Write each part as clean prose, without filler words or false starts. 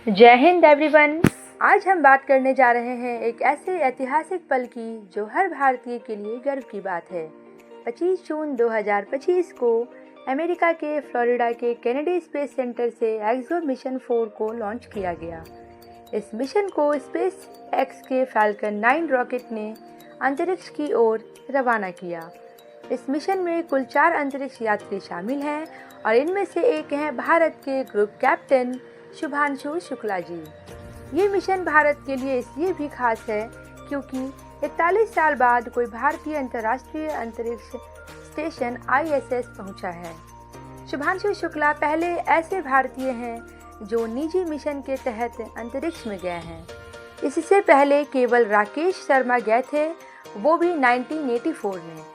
जय हिंद एवरीवन। आज हम बात करने जा रहे हैं एक ऐसे ऐतिहासिक पल की जो हर भारतीय के लिए गर्व की बात है। 25 जून 2025 को अमेरिका के फ्लोरिडा के केनेडी स्पेस सेंटर से एक्सो मिशन 4 को लॉन्च किया गया। इस मिशन को स्पेस एक्स के फैल्कन 9 रॉकेट ने अंतरिक्ष की ओर रवाना किया। इस मिशन में कुल 4 अंतरिक्ष यात्री शामिल हैं और इनमें से एक हैं भारत के ग्रुप कैप्टन शुभांशु शुक्ला जी। ये मिशन भारत के लिए इसलिए भी खास है क्योंकि 41 साल बाद कोई भारतीय अंतर्राष्ट्रीय अंतरिक्ष स्टेशन ISS पहुंचा है। शुभांशु शुक्ला पहले ऐसे भारतीय हैं जो निजी मिशन के तहत अंतरिक्ष में गए हैं। इससे पहले केवल राकेश शर्मा गए थे, वो भी 1984 में।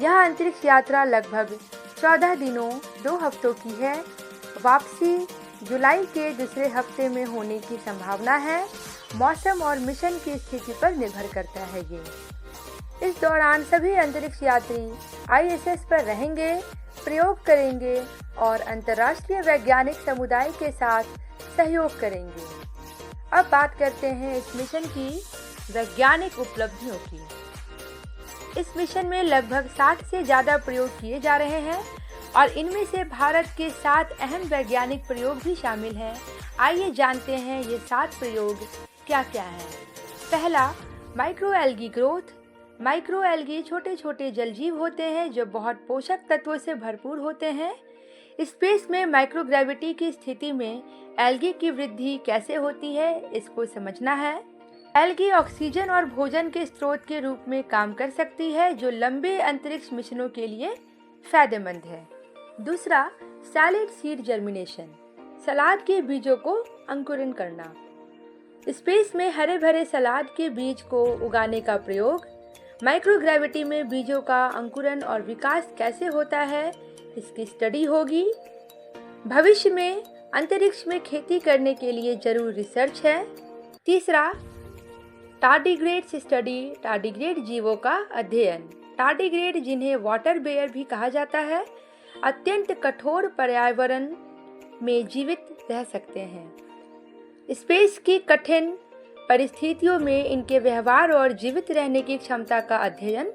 यह अंतरिक्ष यात्रा लगभग 14 दिनों 2 हफ्तों की है। वापसी जुलाई के दूसरे हफ्ते में होने की संभावना है। मौसम और मिशन की स्थिति पर निर्भर करता है ये। इस दौरान सभी अंतरिक्ष यात्री ISS पर रहेंगे, प्रयोग करेंगे और अंतर्राष्ट्रीय वैज्ञानिक समुदाय के साथ सहयोग करेंगे। अब बात करते हैं इस मिशन की वैज्ञानिक उपलब्धियों की। इस मिशन में लगभग 60 से ज़्यादा प्रयोग किए जा रहे हैं और इनमें से भारत के 7 अहम वैज्ञानिक प्रयोग भी शामिल हैं। आइए जानते हैं ये 7 प्रयोग क्या क्या हैं। पहला, माइक्रोएल्गी ग्रोथ। माइक्रोएल्गी छोटे छोटे जलजीव होते हैं जो बहुत पोषक तत्वों से भरपूर होते हैं। स्पेस में माइक्रोग्रेविटी की स्थिति में एल्गी की वृद्धि कैसे होती है, इसको समझना है। एल्गी ऑक्सीजन और भोजन के स्रोत के रूप में काम कर सकती है जो लंबे अंतरिक्ष मिशनों के लिए फायदेमंद है। दूसरा, सैलेड सीड जर्मिनेशन। सलाद के बीजों को अंकुरन करना। स्पेस में हरे भरे सलाद के बीज को उगाने का प्रयोग। माइक्रोग्रेविटी में बीजों का अंकुरन और विकास कैसे होता है, इसकी स्टडी होगी। भविष्य में अंतरिक्ष में खेती करने के लिए जरूर रिसर्च है। तीसरा, टार्डिग्रेड्स स्टडी। टार्डिग्रेड जीवों का अध्ययन। टार्डिग्रेड, जिन्हें वाटर बेयर भी कहा जाता है, अत्यंत कठोर पर्यावरण में जीवित रह सकते हैं। स्पेस की कठिन परिस्थितियों में इनके व्यवहार और जीवित रहने की क्षमता का अध्ययन।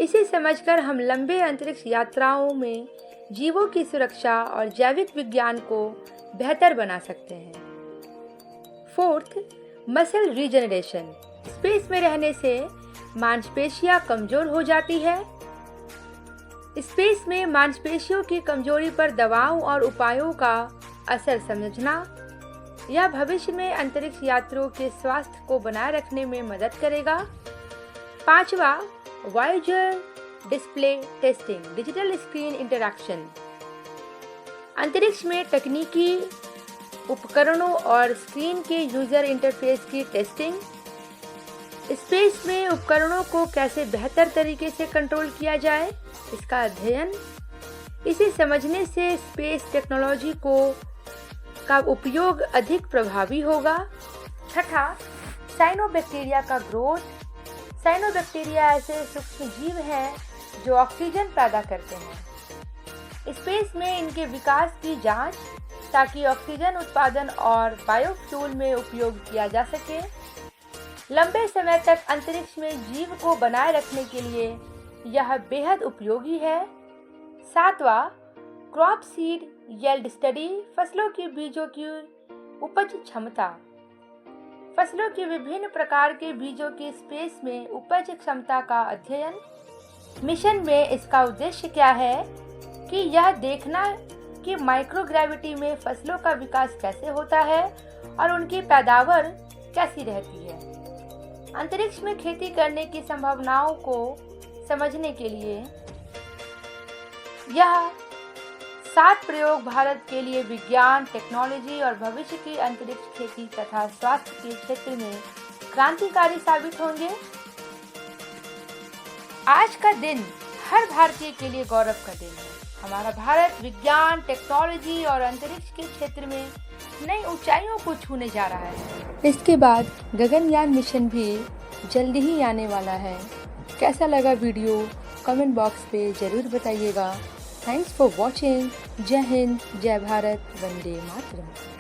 इसे समझकर हम लंबे अंतरिक्ष यात्राओं में जीवों की सुरक्षा और जैविक विज्ञान को बेहतर बना सकते हैं। Fourth, muscle regeneration. स्पेस में रहने से मांसपेशियां कमजोर हो जाती है। स्पेस में मांसपेशियों की कमजोरी पर दवाओं और उपायों का असर समझना। यह भविष्य में अंतरिक्ष यात्रियों के स्वास्थ्य को बनाए रखने में मदद करेगा। पांचवा, Voyager display testing. Digital screen interaction. अंतरिक्ष में तकनीकी उपकरणों और स्क्रीन के यूजर इंटरफेस की टेस्टिंग। स्पेस में उपकरणों को कैसे बेहतर तरीके से कंट्रोल किया जाए, इसका अध्ययन। इसे समझने से स्पेस टेक्नोलॉजी का उपयोग अधिक प्रभावी होगा। छठा, साइनोबैक्टीरिया का ग्रोथ। साइनोबैक्टीरिया ऐसे सूक्ष्म जीव हैं जो ऑक्सीजन पैदा करते हैं। स्पेस में इनके विकास की जांच ताकि ऑक्सीजन उत्पादन और बायोफ्यूल में उपयोग किया जा सके। लंबे समय तक अंतरिक्ष में जीव को बनाए रखने के लिए यह बेहद उपयोगी है। सातवां, क्रॉप सीड यील्ड स्टडी। फसलों के बीजों की उपज क्षमता। फसलों के विभिन्न प्रकार के बीजों की स्पेस में उपज क्षमता का अध्ययन। मिशन में इसका उद्देश्य क्या है कि यह देखना कि माइक्रोग्रेविटी में फसलों का विकास कैसे होता है और उनकी पैदावार कैसी रहती है। अंतरिक्ष में खेती करने की संभावनाओं को समझने के लिए यह 7 प्रयोग भारत के लिए विज्ञान, टेक्नोलॉजी और भविष्य की अंतरिक्ष खेती तथा स्वास्थ्य के क्षेत्र में क्रांतिकारी साबित होंगे। आज का दिन हर भारतीय के लिए गौरव का दिन है। हमारा भारत विज्ञान, टेक्नोलॉजी और अंतरिक्ष के क्षेत्र में नई ऊंचाइयों को छूने जा रहा है। इसके बाद गगनयान मिशन भी जल्दी ही आने वाला है। कैसा लगा वीडियो, कमेंट बॉक्स पे ज़रूर बताइएगा। Thanks for watching. जय हिंद, जय भारत, वंदे मातरम।